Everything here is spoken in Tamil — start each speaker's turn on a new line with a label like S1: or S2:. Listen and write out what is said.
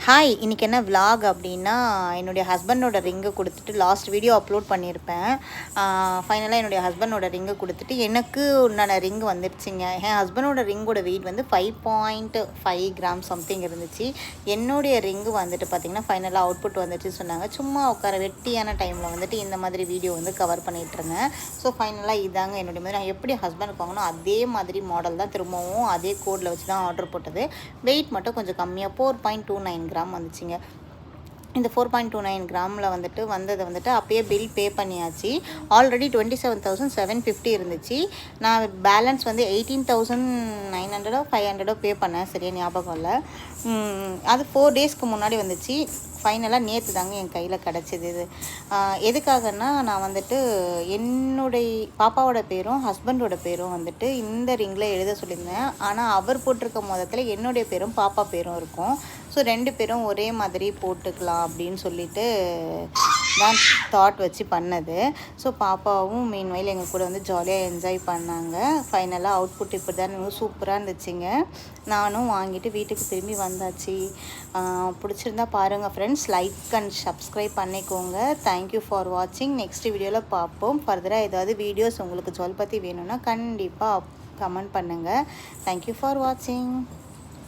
S1: ஹாய், இன்றைக்கி என்ன விலாக் அப்படின்னா, என்னுடைய ஹஸ்பண்டோட ரிங்கை கொடுத்துட்டு லாஸ்ட் வீடியோ அப்லோட் பண்ணியிருப்பேன். ஃபைனலாக என்னுடைய ஹஸ்பண்டோட ரிங்கை கொடுத்துட்டு எனக்கு உண்டான ரிங் வந்துடுச்சுங்க. என் ஹஸ்பண்டோட ரிங்கோட வெயிட் வந்து 5.5 கிராம் சம்திங் இருந்துச்சு. என்னுடைய ரிங்கு வந்துட்டு பார்த்திங்கன்னா ஃபைனலாக அவுட்புட் வந்துச்சு சொன்னாங்க. சும்மா உட்கார வெட்டியான டைமில் வந்துட்டு இந்த மாதிரி வீடியோ வந்து கவர் பண்ணிகிட்ருந்தேன். ஸோ ஃபைனலாக இதாங்க என்னுடைய மாதிரி நான் எப்படி ஹஸ்பண்டுக்கு வாங்கினோம் அதே மாதிரி மாடல் தான், திரும்பவும் அதே கோடில் வச்சு தான் ஆர்டர் போட்டது. வெயிட் மட்டும் கொஞ்சம் கம்மியாக 4.29 கிராம் வந்துச்சுங்க. இந்த 4.29 கிராமில் வந்ததை அப்பயே பில் பே பண்ணியாச்சு. ஆல்ரெடி 27,750 இருந்துச்சு. நான் பேலன்ஸ் வந்து 18,900 500 பே பண்ணேன், சரியா ஞாபகம் இல்லை. அது 4 டேஸ்க்கு முன்னாடி வந்துச்சு. ஃபைனலாக நேற்று தாங்க என் கையில் கிடச்சிது. இது எதுக்காகன்னா, நான் என்னுடைய பாப்பாவோட பேரும் ஹஸ்பண்டோட பேரும் இந்த ரிங்கில் எழுத சொல்லியிருந்தேன். ஆனால் அவர் போட்டிருக்க மொதத்தில் என்னுடைய பேரும் பாப்பா பேரும் இருக்கும். ஸோ 2 பேரும் ஒரே மாதிரி போட்டுக்கலாம் அப்படின்னு சொல்லிட்டு தான் தாட் வச்சு பண்ணது. ஸோ பாப்பாவும் மீன்வைல் எங்கள் கூட ஜாலியாக என்ஜாய் பண்ணாங்க. ஃபைனலாக அவுட்புட் இப்படி தான் சூப்பராக இருந்துச்சுங்க. நானும் வாங்கிட்டு வீட்டுக்கு திரும்பி வந்தாச்சு. பிடிச்சிருந்தா பாருங்கள் ஃப்ரெண்ட்ஸ், லைக் அண்ட் சப்ஸ்கிரைப் பண்ணிக்கோங்க. தேங்க்யூ ஃபார் வாட்சிங். நெக்ஸ்ட் வீடியோவில் பார்ப்போம். ஃபர்தராக ஏதாவது வீடியோஸ் உங்களுக்கு ஜுவல் பற்றி வேணும்னா கண்டிப்பாக கமெண்ட் பண்ணுங்கள். தேங்க்யூ ஃபார் வாட்சிங்.